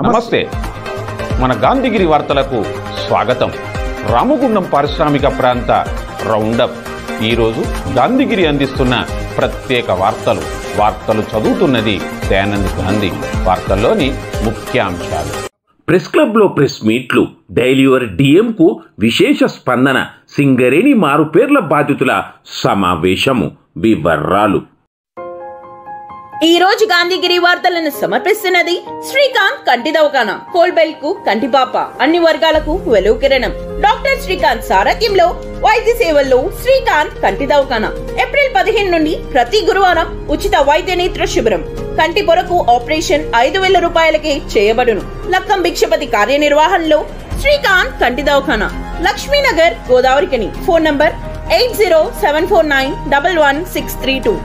నమస్తే. మన గాంధీగిరి వార్తలకు స్వాగతం. రామగుండం పారిశ్రామిక ప్రాంత రౌండప్. ఈరోజు గాంధీగిరి అందిస్తున్న ప్రత్యేక వార్తలు చదువుతున్నది దయానంద్ గాంధీ. వార్తల్లోని ముఖ్యాంశాలు. ప్రెస్ క్లబ్లో ప్రెస్ మీట్లు, డైలీవర్ డిఎంకు విశేష స్పందన, సింగరేణి మారుపేర్ల బాధితుల సమావేశము. వివరాలు. ఈ రోజు గాంధీగిరి వార్తలను సమర్పిస్తున్నది శ్రీకాంత్ కంటి దవాఖానా. కోల్బెల్ కు కంటిపాప, అన్ని వర్గాలకు వెలుగు కిరణం. డాక్టర్ శ్రీకాంత్ సారథ్యంలో వైద్య సేవల్లో శ్రీకాంత్ కంటి దవాఖానా. ఏప్రిల్ 15 నుండి ప్రతి గురువారం ఉచిత వైద్య నేత్ర శిబిరం. కంటి పొరకు ఆపరేషన్ 5,000 రూపాయలకే చేయబడును. లక్కం భిక్షపతి కార్యనిర్వహణలో శ్రీకాంత్ కంటి దవాఖానా, లక్ష్మీనగర్, గోదావరికని. Phone number 8074911632.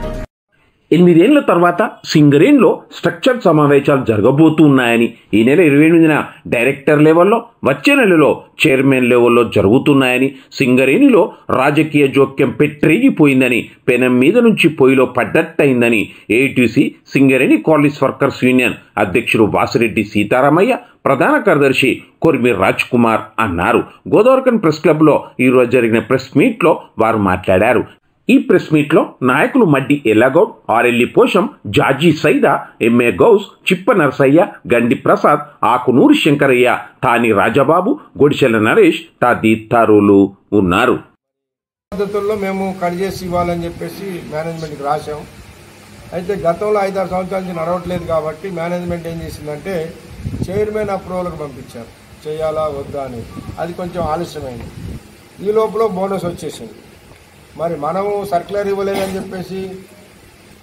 8 ఏళ్ల తర్వాత సింగరేణిలో స్ట్రక్చర్ సమావేశాలు జరగబోతున్నాయని ఈ నెల 28న డైరెక్టర్ లెవెల్లో, వచ్చే నెలలో చైర్మన్ లెవెల్లో జరుగుతున్నాయని, సింగరేణిలో రాజకీయ జోక్యం పెట్టిరిగిపోయిందని, పెనం మీద నుంచి పొయ్యిలో పడ్డట్టయిందని AITC Singareni colonies workers union అధ్యక్షుడు వాసిరెడ్డి సీతారామయ్య, ప్రధాన కార్యదర్శి కొర్మి రాజ్ కుమార్ అన్నారు. గోదావరికన్ ప్రెస్ క్లబ్లో ఈరోజు జరిగిన ప్రెస్ మీట్లో వారు మాట్లాడారు. ఈ ప్రెస్ మీట్లో నాయకులు మడ్డి ఎల్లగౌడ్, ఆరెల్లి పోషం, జాజీ సైదా, ఎంఏ గౌస్, చిప్ప నరసయ్య, గండి ప్రసాద్, ఆకునూరి శంకరయ్య, తాని రాజబాబు, గొడిచెల నరేష్ తదితరులు ఉన్నారు. పద్ధతుల్లో మేము కట్ చేసి ఇవ్వాలని చెప్పేసి మేనేజ్మెంట్కి రాశాం. అయితే గతంలో 5-6 సంవత్సరాల నుంచి నడవట్లేదు కాబట్టి మేనేజ్మెంట్ ఏం చేసిందంటే చైర్మన్ అప్రూవల్కి పంపించారు, చేయాలా వద్దా అని. అది కొంచెం ఆలస్యమైంది. ఈ లోపల బోనస్ వచ్చేసింది. మరి మనము సర్క్యులర్ ఇవ్వలేదని చెప్పేసి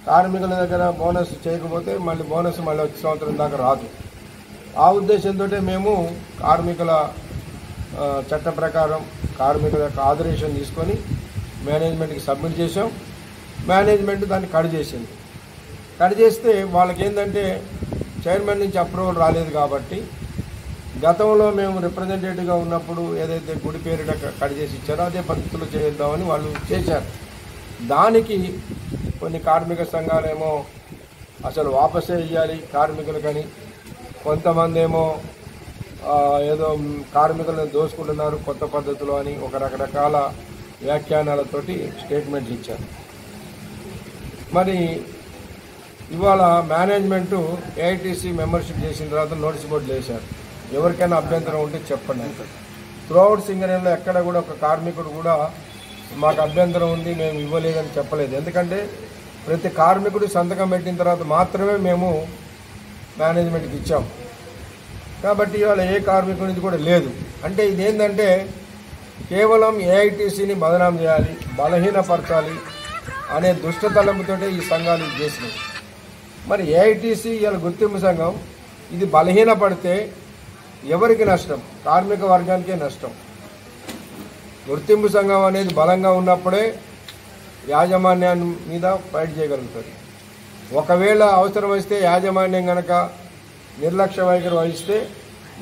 కార్మికుల దగ్గర బోనస్ చేయకపోతే మళ్ళీ బోనస్ వచ్చే సంవత్సరం దాకా రాదు. ఆ ఉద్దేశంతో మేము కార్మికుల చట్టం ప్రకారం కార్మికుల యొక్క ఆదరేషన్ తీసుకొని మేనేజ్మెంట్కి సబ్మిట్ చేసాం. మేనేజ్మెంట్ దాన్ని కట్ చేసింది. కట్ చేస్తే వాళ్ళకి ఏంటంటే చైర్మన్ నుంచి అప్రూవల్ రాలేదు కాబట్టి గతంలో మేము రిప్రజెంటేటివ్గా ఉన్నప్పుడు ఏదైతే గుడి పేరిట కట్ చేసి ఇచ్చారో అదే పద్ధతిలో చేద్దామని వాళ్ళు చేశారు. దానికి కొన్ని కార్మిక సంఘాలేమో అసలు వాపసే ఇవ్వాలి కార్మికులకని, కొంతమంది ఏమో ఏదో కార్మికులను దోసుకుంటున్నారు కొత్త పద్ధతిలో అని ఒక రకరకాల వ్యాఖ్యానాలతోటి స్టేట్మెంట్లు ఇచ్చారు. మరి ఇవాళ మేనేజ్మెంటు ఏఐటీసీ మెంబర్షిప్ చేసిన తర్వాత నోటీస్ బోర్డులు వేశారు. ఎవరికైనా అభ్యంతరం ఉంటే చెప్పండి. త్రూఅవుట్ సింగరేణిలో ఎక్కడ కూడా ఒక కార్మికుడు కూడా మాకు అభ్యంతరం ఉంది మేము ఇవ్వలేదని చెప్పలేదు. ఎందుకంటే ప్రతి కార్మికుడు సంతకం పెట్టిన తర్వాత మాత్రమే మేము మేనేజ్మెంట్కి ఇచ్చాం. కాబట్టి ఇవాళ ఏ కార్మికుడిది కూడా లేదు. అంటే ఇదేంటంటే కేవలం ఏఐటీసీని బదనాం చేయాలి, బలహీనపరచాలి అనే దుష్టతలంపుతోటే ఈ సంఘాలు చేసినాయి. మరి ఏఐటీసీ ఇవాళ గుర్తింపు సంఘం ఇది బలహీనపడితే ఎవరికి నష్టం? కార్మిక వర్గానికే నష్టం. గుర్తింపు సంఘం అనేది బలంగా ఉన్నప్పుడే యాజమాన్యాన్ని మీద ఫైట్ చేయగలుగుతుంది. ఒకవేళ అవసరం వస్తే యాజమాన్యం కనుక నిర్లక్ష్య వైఖరి వహిస్తే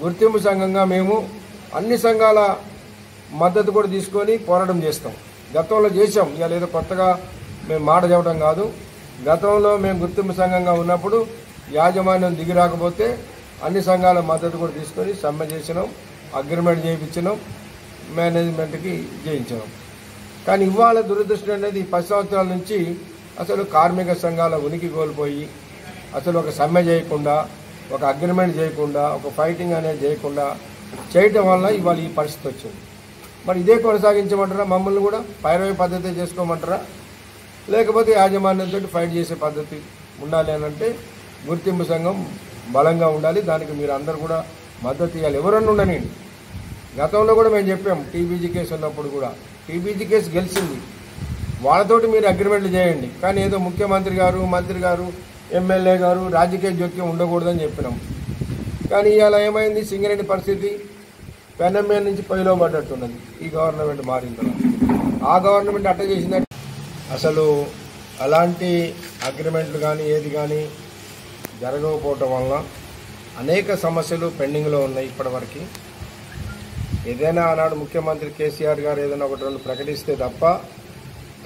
గుర్తింపు సంఘంగా మేము అన్ని సంఘాల మద్దతు కూడా తీసుకొని పోరాటం చేస్తాం. గతంలో చేసాం, ఇవాళ ఏదో కొత్తగా మేము మాట చెప్పడం కాదు. గతంలో మేము గుర్తింపు సంఘంగా ఉన్నప్పుడు యాజమాన్యం దిగి రాకపోతే అన్ని సంఘాల మద్దతు కూడా తీసుకొని సమ్మె చేసినాం, అగ్రిమెంట్ చేయించినాం, మేనేజ్మెంట్కి చేయించినాం. కానీ ఇవాళ దురదృష్టం అనేది 10 సంవత్సరాల నుంచి అసలు కార్మిక సంఘాల ఉనికి కోల్పోయి అసలు ఒక సమ్మె చేయకుండా, ఒక అగ్రిమెంట్ చేయకుండా, ఒక ఫైటింగ్ అనేది చేయకుండా చేయటం వల్ల ఇవాళ ఈ పరిస్థితి వచ్చింది. మరి ఇదే కొనసాగించమంటారా? మమ్మల్ని కూడా పైరవి పద్ధతి చేసుకోమంటారా? లేకపోతే యాజమాన్యంతో ఫైట్ చేసే పద్ధతి ఉండాలి అని అంటే గుర్తింపు సంఘం బలంగా ఉండాలి. దానికి మీరు అందరూ కూడా మద్దతు ఇవ్వాలి. ఎవరన్నా ఉండనండి. గతంలో కూడా మేము చెప్పాం, టీబీజీ కేసు ఉన్నప్పుడు కూడా టీబీజీ కేసు గెలిచింది. వాళ్ళతోటి మీరు అగ్రిమెంట్లు చేయండి, కానీ ఏదో ముఖ్యమంత్రి గారు, మంత్రి గారు, ఎమ్మెల్యే గారు రాజకీయ జోక్యం ఉండకూడదని చెప్పినాం. కానీ ఇవాళ ఏమైంది? సింగరేణి పరిస్థితి పెనం మీద నుంచి పొయ్యిలో పడ్డట్టున్నది. ఈ గవర్నమెంట్ మారిన తర్వాత ఆ గవర్నమెంట్ అట్ట చేసిందంటే అసలు అలాంటి అగ్రిమెంట్లు కానీ ఏది కానీ జరగకపోవటం వలన అనేక సమస్యలు పెండింగ్లో ఉన్నాయి ఇప్పటివరకు. ఏదైనా ఆనాడు ముఖ్యమంత్రి కేసీఆర్ గారు ఏదైనా 1-2 ప్రకటిస్తే తప్ప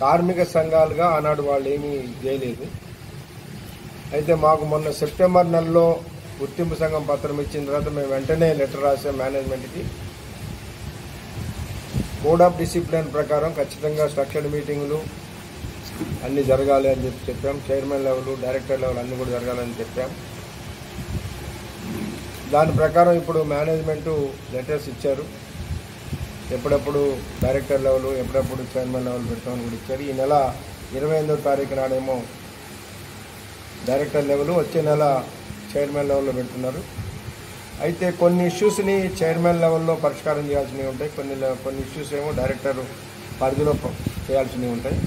కార్మిక సంఘాలుగా ఆనాడు వాళ్ళు ఏమీ చేయలేదు. అయితే మాకు మొన్న సెప్టెంబర్ నెలలో గుర్తింపు సంఘం పత్రం ఇచ్చిన తర్వాత మేము వెంటనే లెటర్ రాసాం మేనేజ్మెంట్కి. కోడ్ ఆఫ్ డిసిప్లిన్ ప్రకారం ఖచ్చితంగా స్ట్రక్చర్డ్ మీటింగులు అన్నీ జరగాలి అని చెప్పాం. చైర్మన్ లెవెల్, డైరెక్టర్ లెవెల్ అన్నీ కూడా జరగాలని చెప్పాం. దాని ప్రకారం ఇప్పుడు మేనేజ్మెంటు లెటర్స్ ఇచ్చారు. ఎప్పుడప్పుడు డైరెక్టర్ లెవెల్, ఎప్పుడప్పుడు చైర్మన్ లెవెల్ పెడతామని కూడా ఇచ్చారు. ఈ నెల 28వ తారీఖు నాడేమో డైరెక్టర్ లెవెల్, వచ్చే నెల చైర్మన్ లెవెల్లో పెడుతున్నారు. అయితే కొన్ని ఇష్యూస్ని చైర్మన్ లెవెల్లో పరిష్కారం చేయాల్సినవి ఉంటాయి, కొన్ని ఇష్యూస్ ఏమో డైరెక్టర్ పరిధిలో చేయాల్సినవి ఉంటాయి.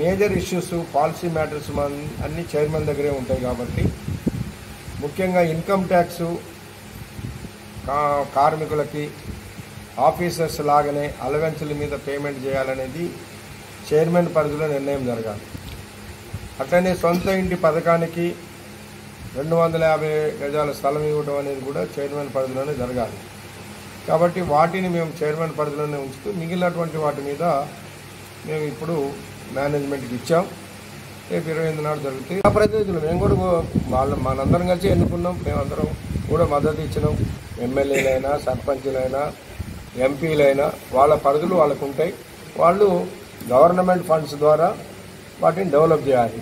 మేజర్ ఇష్యూస్, పాలసీ మ్యాటర్స్ అన్నీ చైర్మన్ దగ్గరే ఉంటాయి కాబట్టి ముఖ్యంగా ఇన్కమ్ ట్యాక్సు కార్మికులకి ఆఫీసర్స్ లాగానే అలవెన్సుల మీద పేమెంట్ చేయాలనేది చైర్మన్ పరిధిలో నిర్ణయం జరగాలి. అట్లనే సొంత ఇంటి పథకానికి 250 గజాల స్థలం ఇవ్వడం అనేది కూడా చైర్మన్ పరిధిలోనే జరగాలి. కాబట్టి వాటిని మేము చైర్మన్ పరిధిలోనే ఉంచుతూ మిగిలినటువంటి వాటి మీద మేము ఇప్పుడు మేనేజ్మెంట్కి ఇచ్చాం. రేపు 28 నాడు జరుగుతాయి. ఆ ప్రతినిధులు మేము కూడా మనందరం కలిసి ఎన్నుకున్నాం. మేమందరం కూడా మద్దతు ఇచ్చినాం. ఎమ్మెల్యేలైనా, సర్పంచులైనా, ఎంపీలైనా వాళ్ళ పరిధులు వాళ్ళకు ఉంటాయి. వాళ్ళు గవర్నమెంట్ ఫండ్స్ ద్వారా వాటిని డెవలప్ చేయాలి.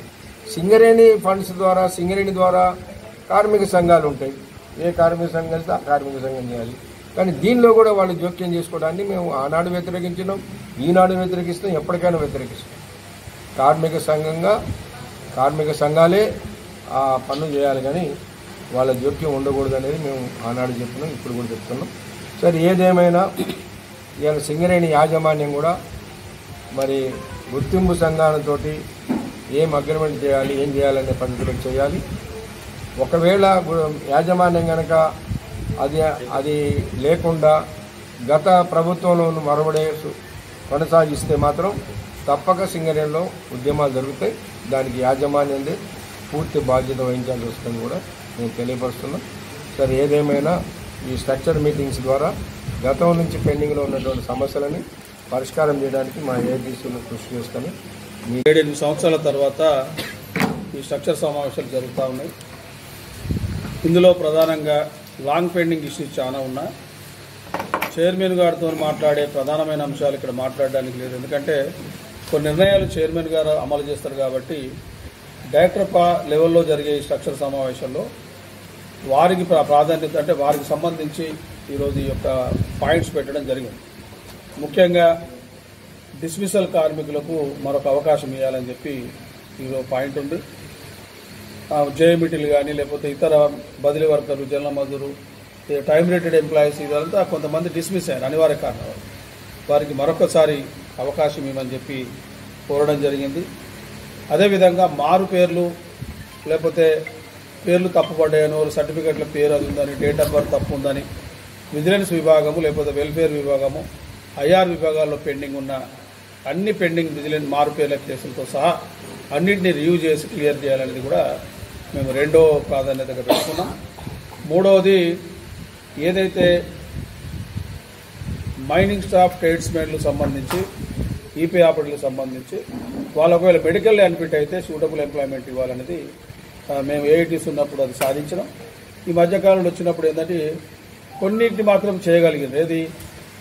సింగరేణి ఫండ్స్ ద్వారా, సింగరేణి ద్వారా కార్మిక సంఘాలు ఉంటాయి. ఏ కార్మిక సంఘం అయితే ఆ కార్మిక సంఘం చేయాలి. కానీ దీనిలో కూడా వాళ్ళు జోక్యం చేసుకోవడాన్ని మేము ఆనాడు వ్యతిరేకించినాం, ఈనాడు వ్యతిరేకిస్తాం, ఎప్పటికైనా వ్యతిరేకిస్తాం. కార్మిక సంఘాలే ఆ పనులు చేయాలి, కానీ వాళ్ళ జోక్యం ఉండకూడదు అనేది మేము ఆనాడు చెప్తున్నాం, ఇప్పుడు కూడా చెప్తున్నాం. సరే, ఏదేమైనా ఇవాళ సింగరేణి యాజమాన్యం కూడా మరి గుర్తింపు సంఘాలతోటి ఏం అగ్రిమెంట్ చేయాలి, ఏం చేయాలనే పద్ధతిలో చేయాలి. ఒకవేళ యాజమాన్యం కనుక అది లేకుండా గత ప్రభుత్వంలో మరొకడే కొనసాగిస్తే మాత్రం తప్పక సింగరేణిలో ఉద్యమాలు జరుగుతాయి. దానికి యాజమాన్యందే పూర్తి బాధ్యత వహించాల్సి వస్తుందని కూడా మేము తెలియపరుస్తున్నాం. సరే, ఏదేమైనా ఈ స్ట్రక్చర్ మీటింగ్స్ ద్వారా గతం నుంచి పెండింగ్లో ఉన్నటువంటి సమస్యలని పరిష్కారం చేయడానికి మా ఏఐటీసీలో కృషి చేస్తాను. 7-8 సంవత్సరాల తర్వాత ఈ స్ట్రక్చర్ సమావేశాలు జరుగుతూ ఉన్నాయి. ఇందులో ప్రధానంగా లాంగ్ పెండింగ్ ఇష్యూస్ చాలా ఉన్నాయి. చైర్మన్ గారితో మాట్లాడే ప్రధానమైన అంశాలు ఇక్కడ మాట్లాడడానికి లేదు. ఎందుకంటే కొన్ని నిర్ణయాలు చైర్మన్ గారు అమలు చేస్తారు కాబట్టి డైరెక్టర్ లెవెల్లో జరిగే ఈ స్ట్రక్చర్ సమావేశంలో వారికి ప్రాధాన్యత, అంటే వారికి సంబంధించి ఈరోజు ఈ యొక్క పాయింట్స్ పెట్టడం జరిగింది. ముఖ్యంగా డిస్మిసల్ కార్మికులకు మరొక అవకాశం ఇవ్వాలని చెప్పి ఈరోజు పాయింట్ ఉంది. జేఎంఈటీలు కానీ లేకపోతే ఇతర బదిలీ వర్కర్లు, జనరల్ మజూరు, టైం రేటెడ్ ఎంప్లాయీస్ ఇదంతా కొంతమంది డిస్మిస్ అయ్యారు అనివార్య కారణాలు. వారికి మరొకసారి అవకాశం ఇవ్వమని చెప్పి కోరడం జరిగింది. అదేవిధంగా మారు పేర్లు లేకపోతే పేర్లు తప్పుపడ్డాయని, వాళ్ళు సర్టిఫికెట్ల పేరు అది ఉందని, డేట్ ఆఫ్ బర్త్ తప్పు ఉందని విజిలెన్స్ విభాగము లేకపోతే వెల్ఫేర్ విభాగము, ఐఆర్ విభాగాల్లో పెండింగ్ ఉన్న అన్ని పెండింగ్ విజిలెన్స్ మారు పేర్ల కేసులతో సహా అన్నింటినీ రివ్యూ చేసి క్లియర్ చేయాలనేది కూడా మేము రెండో ప్రాధాన్యతగా పెట్టుకున్నాం. మూడవది, ఏదైతే మైనింగ్ స్టాఫ్, ట్రేడ్స్మెన్లకు సంబంధించి, ఈపీ ఆపరేటర్లకు సంబంధించి వాళ్ళ ఒకవేళ మెడికల్ అన్ఫిట్ అయితే సూటబుల్ ఎంప్లాయ్మెంట్ ఇవ్వాలనేది మేము ఏఐటీస్ ఉన్నప్పుడు అది సాధించడం. ఈ మధ్యకాలంలో వచ్చినప్పుడు ఏంటంటే కొన్నింటిని మాత్రం చేయగలిగింది. ఏది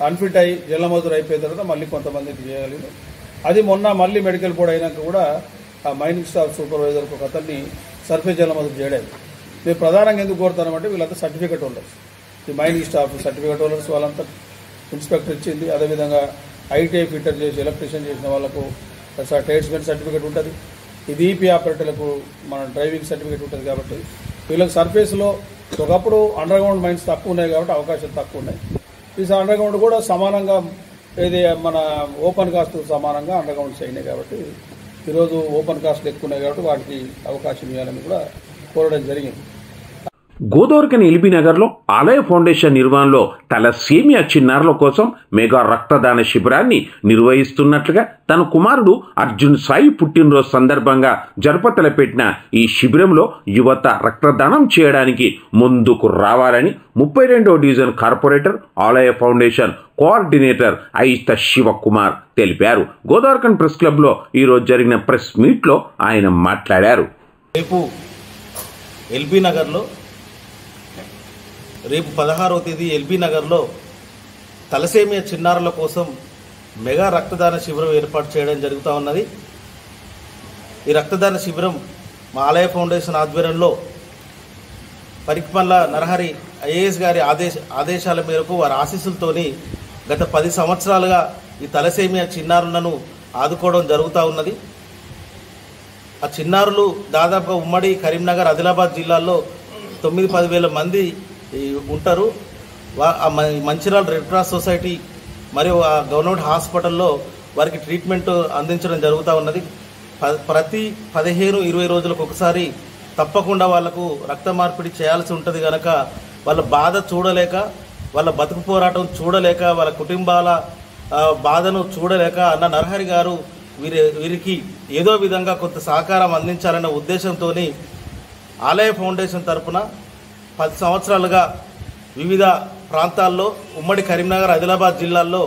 అన్ఫిట్ అయ్యి జలమజూరు అయిపోయిన తర్వాత మళ్ళీ కొంతమందికి చేయగలిగింది. అది మొన్న మళ్ళీ మెడికల్ బోర్డు అయినాక కూడా ఆ మైనింగ్ స్టాఫ్ సూపర్వైజర్కి ఒక అతన్ని సర్ఫేస్ జలమజూరు చేయడం. మేము ప్రధానంగా ఎందుకు కోరుతామంటే వీళ్ళంతా సర్టిఫికేట్ హోల్డర్స్. ఈ మైనింగ్ స్టాఫ్ సర్టిఫికేట్ హోల్డర్స్ వాళ్ళంతా ఇన్స్పెక్టర్ ఇచ్చింది. అదేవిధంగా ఐటీఐ ఫిట్టర్ చేసి ఎలక్ట్రీషియన్ చేసిన వాళ్ళకు ట్రేడ్స్మెన్ సర్టిఫికేట్ ఉంటుంది. ఇది ఈపీ ఆపరేటర్లకు మన డ్రైవింగ్ సర్టిఫికేట్ ఉంటుంది. కాబట్టి వీళ్ళకి సర్ఫేస్లో ఒకప్పుడు అండర్ గ్రౌండ్ మైన్స్ తక్కువ ఉన్నాయి కాబట్టి అవకాశాలు తక్కువ ఉన్నాయి. ఈ అండర్ గ్రౌండ్ కూడా సమానంగా ఏది మన ఓపెన్ కాస్ట్ సమానంగా అండర్ గ్రౌండ్స్ అయినాయి కాబట్టి ఈరోజు ఓపెన్ కాస్ట్లు ఎక్కువ ఉన్నాయి కాబట్టి వాటికి అవకాశం ఇవ్వాలని కూడా కోరడం జరిగింది. గోదావరికని ఎల్బీనగర్లో ఆలయ ఫౌండేషన్ నిర్వహణలో తలసేమియా చిన్నారుల కోసం మెగా రక్తదాన శిబిరాన్ని నిర్వహిస్తున్నట్లుగా తన కుమారుడు అర్జున్ సాయి పుట్టినరోజు సందర్భంగా జరుపతలపెట్టిన ఈ శిబిరంలో యువత రక్తదానం చేయడానికి ముందుకు రావాలని 32వ డివిజన్ కార్పొరేటర్, ఆలయ ఫౌండేషన్ కోఆర్డినేటర్ అయిత శివకుమార్ తెలిపారు. గోదావరికని ప్రెస్ క్లబ్లో ఈరోజు జరిగిన ప్రెస్ మీట్లో ఆయన మాట్లాడారు. రేపు ఎల్బీ నగర్లో రేపు 16వ తేదీ ఎల్బీ నగర్లో తలసేమియా చిన్నారుల కోసం మెగా రక్తదాన శిబిరం ఏర్పాటు చేయడం జరుగుతూ ఉన్నది. ఈ రక్తదాన శిబిరం మా ఆలయ ఫౌండేషన్ ఆధ్వర్యంలో పరిక్మల్ల నరహరి ఐఏఎస్ గారి ఆదేశాల మేరకు వారి ఆశీస్సులతోని గత 10 సంవత్సరాలుగా ఈ తలసేమియా చిన్నారులను ఆదుకోవడం జరుగుతూ ఉన్నది. ఆ చిన్నారులు దాదాపు ఉమ్మడి కరీంనగర్, ఆదిలాబాద్ జిల్లాల్లో 9-10 వేల మంది ఉంటారు. మంచిర్యాల రెడ్ క్రాస్ సొసైటీ మరియు ఆ గవర్నమెంట్ హాస్పిటల్లో వారికి ట్రీట్మెంట్ అందించడం జరుగుతూ ఉన్నది. ప్రతి 15-20 రోజులకు ఒకసారి తప్పకుండా వాళ్లకు రక్త మార్పిడి చేయాల్సి ఉంటుంది. కనుక వాళ్ళ బాధ చూడలేక, వాళ్ళ బతుకు పోరాటం చూడలేక, వాళ్ళ కుటుంబాల బాధను చూడలేక అన్న నరహరి గారు వీరికి ఏదో విధంగా కొంత సహకారం అందించాలన్న ఉద్దేశంతో ఆలయ ఫౌండేషన్ తరఫున 10 సంవత్సరాలుగా వివిధ ప్రాంతాల్లో ఉమ్మడి కరీంనగర్, ఆదిలాబాద్ జిల్లాల్లో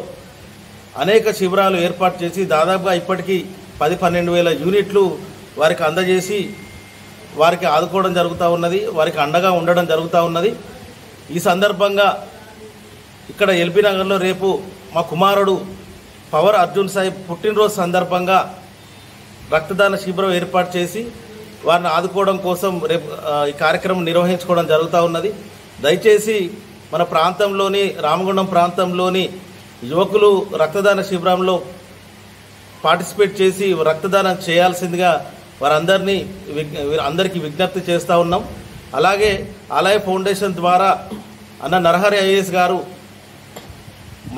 అనేక శిబిరాలు ఏర్పాటు చేసి దాదాపుగా ఇప్పటికీ 10-12 వేల యూనిట్లు వారికి అందజేసి వారికి ఆదుకోవడం జరుగుతూ ఉన్నది, వారికి అండగా ఉండడం జరుగుతూ ఉన్నది. ఈ సందర్భంగా ఇక్కడ ఎల్బీ నగర్లో రేపు మా కుమారుడు పవర్ అర్జున్ సాయి పుట్టినరోజు సందర్భంగా రక్తదాన శిబిరం ఏర్పాటు చేసి వారిని ఆదుకోవడం కోసం రేపు ఈ కార్యక్రమం నిర్వహించుకోవడం జరుగుతూ ఉన్నది. దయచేసి మన ప్రాంతంలోని రామగుండం ప్రాంతంలోని యువకులు రక్తదాన శిబిరంలో పార్టిసిపేట్ చేసి రక్తదానం చేయాల్సిందిగా అందరికీ విజ్ఞప్తి చేస్తూ ఉన్నాం. అలాగే ఆలయ ఫౌండేషన్ ద్వారా అన్న నరహరి ఐఏఎస్ గారు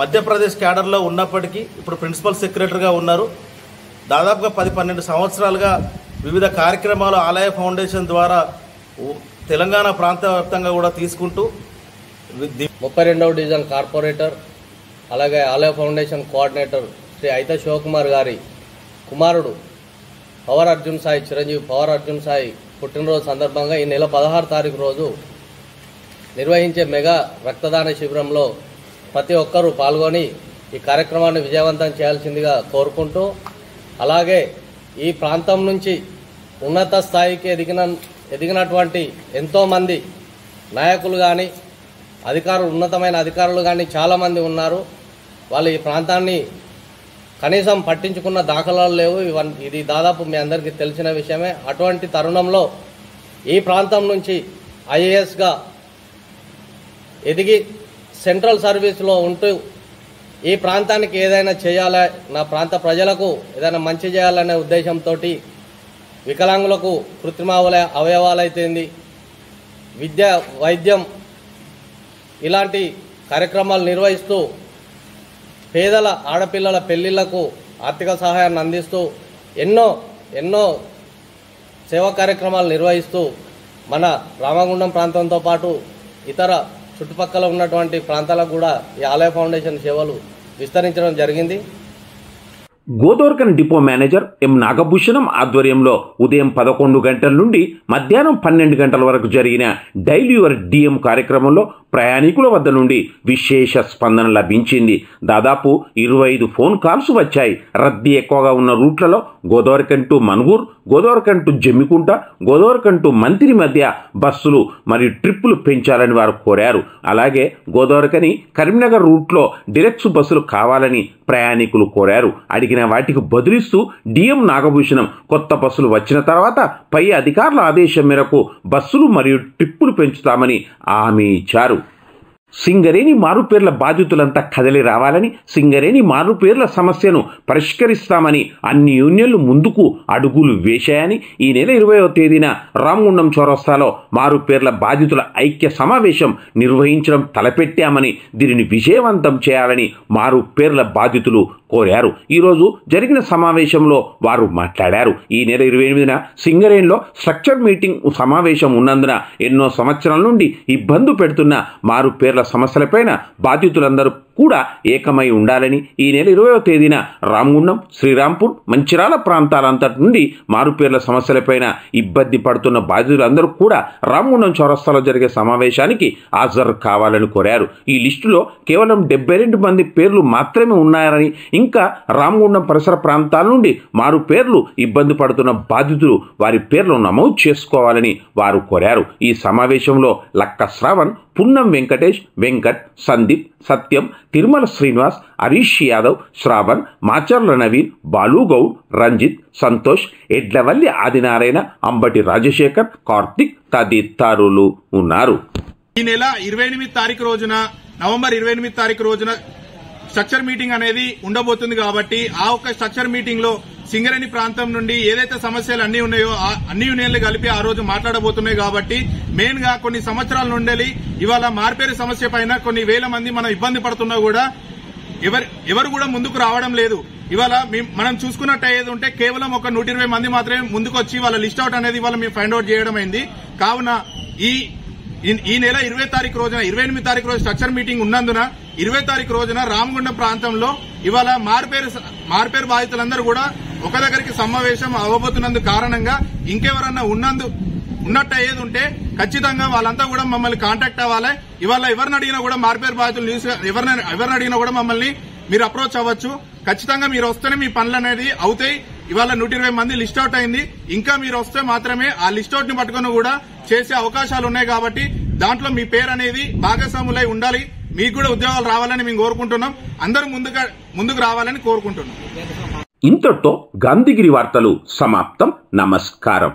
మధ్యప్రదేశ్ క్యాడర్లో ఉన్నప్పటికీ ఇప్పుడు ప్రిన్సిపల్ సెక్రటరీగా ఉన్నారు. దాదాపుగా 10-12 సంవత్సరాలుగా వివిధ కార్యక్రమాలు ఆలయ ఫౌండేషన్ ద్వారా తెలంగాణ ప్రాంత వ్యాప్తంగా కూడా తీసుకుంటూ 32వ డివిజన్ కార్పొరేటర్ అలాగే ఆలయ ఫౌండేషన్ కోఆర్డినేటర్ శ్రీ అయిత శివకుమార్ గారి కుమారుడు పవర్ అర్జున్ సాయి, చిరంజీవి పవర్ అర్జున్ సాయి పుట్టినరోజు సందర్భంగా ఈ నెల 16వ తారీఖు రోజు నిర్వహించే మెగా రక్తదాన శిబిరంలో ప్రతి ఒక్కరూ పాల్గొని ఈ కార్యక్రమాన్ని విజయవంతం చేయాల్సిందిగా కోరుకుంటూ, అలాగే ఈ ప్రాంతం నుంచి ఉన్నత స్థాయికి ఎదిగినటువంటి ఎంతోమంది నాయకులు కానీ ఉన్నతమైన అధికారులు కానీ చాలామంది ఉన్నారు. వాళ్ళు ఈ ప్రాంతాన్ని కనీసం పట్టించుకున్న దాఖలాలు లేవు. ఇది దాదాపు మీ అందరికీ తెలిసిన విషయమే. అటువంటి తరుణంలో ఈ ప్రాంతం నుంచి ఐఏఎస్గా ఎదిగి సెంట్రల్ సర్వీస్లో ఉంటూ ఈ ప్రాంతానికి ఏదైనా చేయాలా, నా ప్రాంత ప్రజలకు ఏదైనా మంచి చేయాలనే ఉద్దేశంతో వికలాంగులకు కృత్రిమ అవయవాలైతేంది, విద్య, వైద్యం ఇలాంటి కార్యక్రమాలు నిర్వహిస్తూ పేదల ఆడపిల్లల పెళ్లిళ్లకు ఆర్థిక సహాయాన్ని అందిస్తూ ఎన్నో సేవా కార్యక్రమాలు నిర్వహిస్తూ మన రామగుండం ప్రాంతంతో పాటు ఇతర చుట్టుపక్కల ఉన్నటువంటి ప్రాంతాలకు కూడా ఈ ఆలయ ఫౌండేషన్ సేవలు విస్తరించడం జరిగింది. గోదోర్కన్ డిపో మేనేజర్ ఎం నాగభూషణం ఆధ్వర్యంలో ఉదయం 11 గంటల నుండి మధ్యాహ్నం 12 గంటల వరకు జరిగిన డైలీ యువర్ డిఎం కార్యక్రమంలో ప్రయాణికుల వద్ద నుండి విశేష స్పందన లభించింది. దాదాపు 25 ఫోన్ కాల్స్ వచ్చాయి. రద్దీ ఎక్కువగా ఉన్న రూట్లలో Godavarikhani to Manuguru, Godavarikhani to Jammikunta, Godavarikhani to మంత్రి మధ్య బస్సులు మరియు ట్రిప్పులు పెంచాలని వారు కోరారు. అలాగే గోదోర్కని కరీంనగర్ రూట్లో డైరెక్ట్ బస్సులు కావాలని ప్రయాణికులు కోరారు. అడిగిన వాటికి బదులిస్తూ డిఎం నాగభూషణం కొత్త బస్సులు వచ్చిన తర్వాత పై అధికారుల ఆదేశం మేరకు బస్సులు మరియు ట్రిప్పులు పెంచుతామని హామీ ఇచ్చారు. సింగరేణి మారుపేర్ల బాధితులంతా కదలి రావాలని, సింగరేణి మారుపేర్ల సమస్యను పరిష్కరిస్తామని అన్ని యూనియన్లు ముందుకు అడుగులు వేశాయని ఈ నెల 20వ తేదీన రామగుండం చౌరస్తాలో మారుపేర్ల బాధితుల ఐక్య సమావేశం నిర్వహించడం తలపెట్టామని, దీనిని విజయవంతం చేయాలని మారుపేర్ల బాధితులు కోరారు. ఈరోజు జరిగిన సమావేశంలో వారు మాట్లాడారు. ఈ నెల 28న సింగరేణిలో స్ట్రక్చర్ మీటింగ్ సమావేశం ఉన్నందున ఎన్నో సంవత్సరాల నుండి ఇబ్బంది పెడుతున్న మారుపేర్ల సమస్యలపైన బాధితులందరూ కూడా ఏకమై ఉండాలని ఈ నెల 20వ తేదీన రామగుండం, శ్రీరాంపూర్, మంచిరాల ప్రాంతాలంతటి నుండి మారుపేర్ల సమస్యలపైన ఇబ్బంది పడుతున్న బాధితులందరూ కూడా రామగుండం చౌరస్తాలో జరిగే సమావేశానికి హాజరు కావాలని కోరారు. ఈ లిస్టులో కేవలం 72 మంది పేర్లు మాత్రమే ఉన్నారని, ఇంకా రామగుండం పరిసర ప్రాంతాల నుండి మారు పేర్లు ఇబ్బంది పడుతున్న బాధితులు వారి పేర్లు నమోదు చేసుకోవాలని వారు కోరారు. ఈ సమావేశంలో లక్క శ్రావణ్, పున్నం వెంకటేష్, వెంకట్, సందీప్, సత్యం, తిరుమల శ్రీనివాస్, హరీష్ యాదవ్, శ్రావణ్, మాచర్ల నవీన్, బాలుగౌడ్, రంజిత్, సంతోష్, ఎడ్లవల్లి ఆదినారాయణ, అంబటి రాజశేఖర్, కార్తిక్ తదితరులు ఉన్నారు. ఈ నెల 28 తారీఖు రోజున, నవంబర్ 28 తారీఖు రోజున స్ట్రక్చర్ మీటింగ్ అనేది ఉండబోతుంది కాబట్టి ఆ ఒక్క స్ట్రక్చర్ మీటింగ్ లో సింగరేణి ప్రాంతం నుండి ఏదైతే సమస్యలు అన్ని ఉన్నాయో అన్ని యూనియన్లు కలిపి ఆ రోజు మాట్లాడబోతున్నాయి. కాబట్టి మెయిన్ గా కొన్ని సంవత్సరాల నుండి ఇవాళ మార్పేరు సమస్య పైన కొన్ని వేల మంది మనం ఇబ్బంది పడుతున్నా కూడా ఎవరు కూడా ముందుకు రావడం లేదు. ఇవాళ మనం చూసుకున్నట్టు ఏది ఉంటే కేవలం ఒక 120 మంది మాత్రమే ముందుకు వచ్చి వాళ్ళ లిస్ట్ అవుట్ అనేది ఇవాళ మేము ఫైండ్ అవుట్ చేయడం అయింది. కావున ఈ నెల 20 తారీఖు రోజున, 28 తారీఖు రోజు స్ట్రక్చర్ మీటింగ్ ఉన్నందున 20 తారీఖు రోజున రామగుండం ప్రాంతంలో ఇవాళ మార్పేరు బాధితులందరూ కూడా ఒక దగ్గరికి సమావేశం అవ్వబోతున్నందు కారణంగా ఇంకెవరన్నా ఉన్నట్టు ఏది ఉంటే ఖచ్చితంగా వాళ్ళంతా కూడా మమ్మల్ని కాంటాక్ట్ అవ్వాలి. ఇవాళ ఎవరిని అడిగినా కూడా మార్పేరు బాధితులు ఎవరిని అడిగినా కూడా మమ్మల్ని మీరు అప్రోచ్ అవ్వచ్చు. ఖచ్చితంగా మీరు వస్తేనే మీ పనులు అనేది అవుతాయి. ఇవాళ 120 మంది లిస్ట్ అవుట్ అయింది. ఇంకా మీరు వస్తే మాత్రమే ఆ లిస్ట్ అవుట్ ని పట్టుకుని కూడా చేసే అవకాశాలు ఉన్నాయి. కాబట్టి దాంట్లో మీ పేరు అనేది భాగస్వాములై ఉండాలి. మీకు కూడా ఉద్యోగాలు రావాలని మేము కోరుకుంటున్నాం. అందరూ ముందుకు రావాలని కోరుకుంటున్నాం. ఇంతటితో గాంధీగిరి వార్తలు సమాప్తం. నమస్కారం.